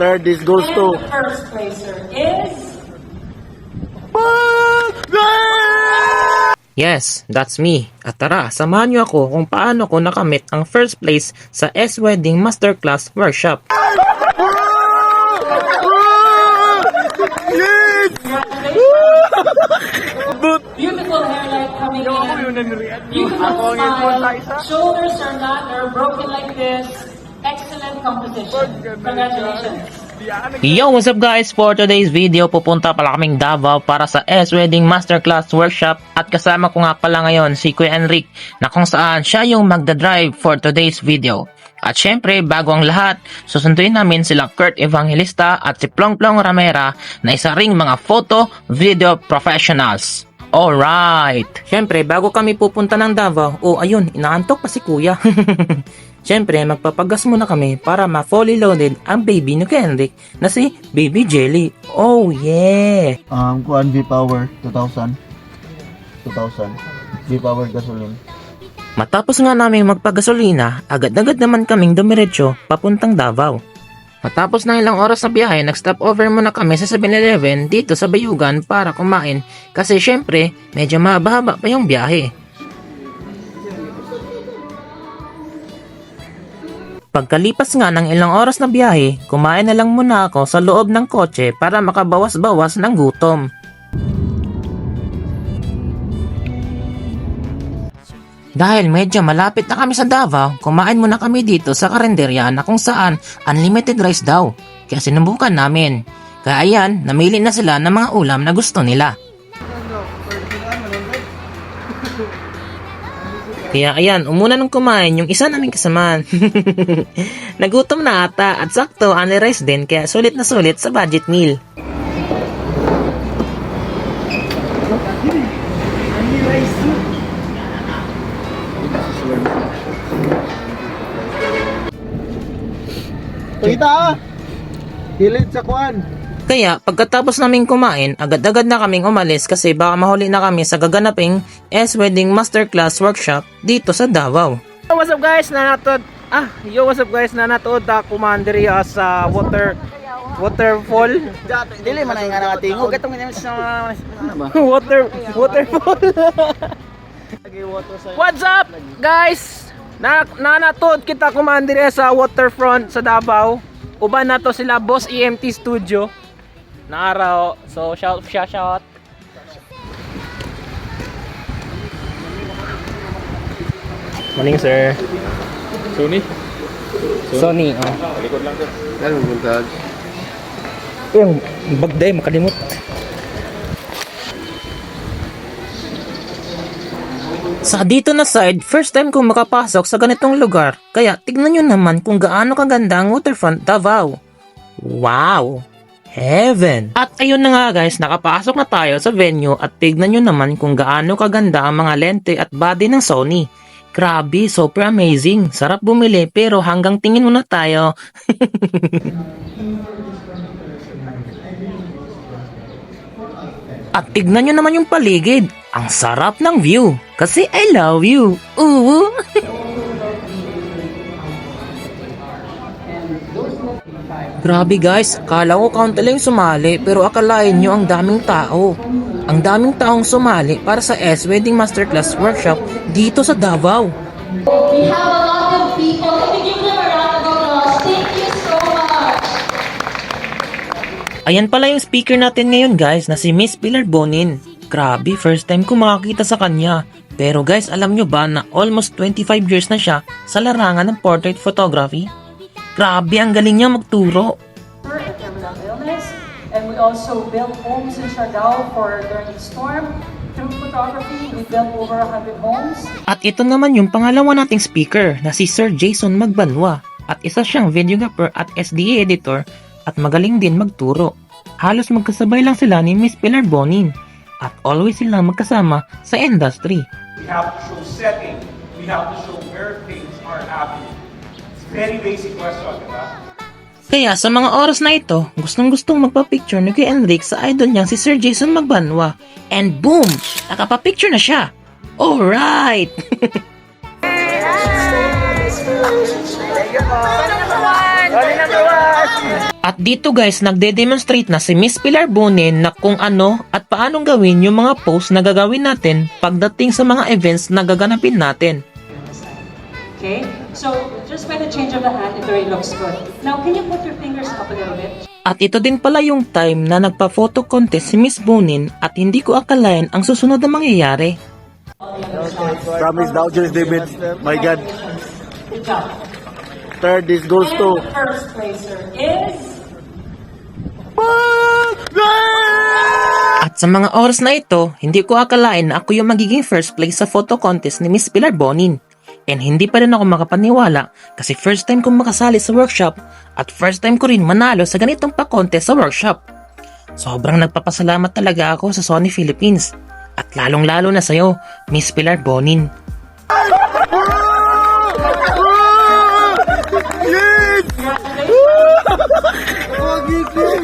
Third, this goes And to... the first placer is... Yes, that's me. At tara, samahan niyo ako kung paano ko nakamit ang first place sa S-Wedding Masterclass Workshop. Beautiful hairline coming in. Beautiful smile. Shoulders are not or broken like this. Excellent composition. Congratulations. Yo, what's up guys? For today's video, pupunta pala kaming Davao para sa S-Wedding Masterclass Workshop at kasama ko nga pala ngayon si Kuya Enric na kung saan siya yung magdadrive for today's video. At syempre, bago ang lahat, susunduin namin sila Kurt Evangelista at si Plong Plong Ramera na isa ring mga photo, video professionals. Alright! Syempre, bago kami pupunta ng Davao, ayun, inaantok pa si Kuya. Syempre, magpapagas muna kami para ma-fully loaded ang baby ni Kendrick na si Baby Jelly. Oh yeah! Kuan V-Power 2000. V-Power gasoline. Matapos nga namin magpagasolina, agad-agad naman kaming dumiretso papuntang Davao. Matapos na ilang oras na biyahe, nag-stop over muna kami sa 7-Eleven dito sa Bayugan para kumain kasi syempre, medyo mahaba pa yung biyahe. Pagkalipas nga ng ilang oras na biyahe, kumain na lang muna ako sa loob ng kotse para makabawas-bawas ng gutom. Dahil medyo malapit na kami sa Davao, kumain muna kami dito sa karinderya na kung saan unlimited rice daw. Kaya sinubukan namin. Kaya ayan, namili na sila ng mga ulam na gusto nila. Kaya ayan, umuna nung kumain yung isa naming kasamaan. Nagutom na ata at sakto only rice din kaya sulit na sulit sa budget meal. Kita! Hilid sa kuan. Kaya pagkatapos naming kumain, agad-agad na kaming umalis kasi baka mahuli na kami sa gaganaping S-Wedding Masterclass Workshop dito sa Davao. Yo, what's up guys? Nanatod kumandiri sa waterfall. Dili man ay nga nakatingog. Itong sa... Waterfall. What's up guys? Nanatod kita kumandiri sa waterfront sa Davao. Uban na to sila Boss EMT Studio. Na araw. So shout. Morning sir. Sony. Likod lang sir. Ano buntag? Yung bagday makalimot. Sa dito na side, first time kong makapasok sa ganitong lugar. Kaya tignan nyo naman kung gaano kaganda ang waterfront Davao. Wow! Heaven! At ayun na nga guys, nakapasok na tayo sa venue at tignan nyo naman kung gaano kaganda ang mga lente at body ng Sony. Grabe, super amazing. Sarap bumili pero hanggang tingin muna tayo. At tignan nyo naman yung paligid. Ang sarap ng view. Kasi I love you. Ooh! Grabe guys, kala ko kaunti lang sumali pero akalain nyo ang daming tao. Ang daming taong sumali para sa S-Wedding Masterclass Workshop dito sa Davao. We have a lot of people. Can you give them a round of applause? Thank you so much. Ayan pala yung speaker natin ngayon guys na si Miss Pilar Bonin. Grabe, first time ko makakita sa kanya. Pero guys, alam nyo ba na almost 25 years na siya sa larangan ng portrait photography? Grabe, ang galing niya magturo. And we also built homes in Siargao for during the storm. Through photography, we built over 100 homes. At ito naman yung pangalawa nating speaker na si Sir Jason Magbanwa. At isa siyang videographer at SDA editor at magaling din magturo. Halos magkasabay lang sila ni Miss Pilar Bonin. At always silang magkasama sa industry. We have to show setting. We have to show where things are happening. It's very basic question, diba? Kaya sa mga oras na ito, gustong-gustong magpa-picture ni Kuya Enric sa idol niyang si Sir Jason Magbanwa. And boom! Nakapa-picture na siya! Alright! At dito guys, nagde-demonstrate na si Miss Pilar Bonin na kung ano at paanong gawin yung mga posts na gagawin natin pagdating sa mga events na gaganapin natin. Okay, so just by the change of the hand, it already looks good. Now, can you put your fingers up a little bit? At ito din pala yung time na nagpa-photo contest si Miss Bonin at hindi ko akalain ang susunod na mangyayari. Promise Dodgers, David. My God. Good job. Third, this goes And to... the first placer is... At sa mga oras na ito, hindi ko akalain na ako yung magiging first place sa photo contest ni Miss Pilar Bonin. And hindi pa rin ako makapaniwala kasi first time kong makasali sa workshop at first time ko rin manalo sa ganitong pa-contest sa workshop. Sobrang nagpapasalamat talaga ako sa Sony Philippines at lalong-lalo na sa'yo, Miss Pilar Bonin.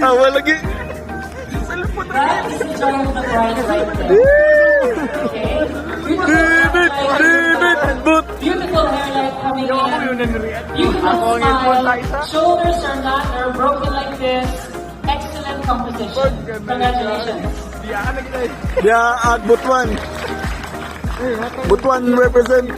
Awa lagi. That is the joy of the bride right there. Okay? Beautiful hairline coming in. Beautiful smile. Shoulders are not or broken like this. Excellent composition. Congratulations. Yeah, at Butuan. Butuan represent.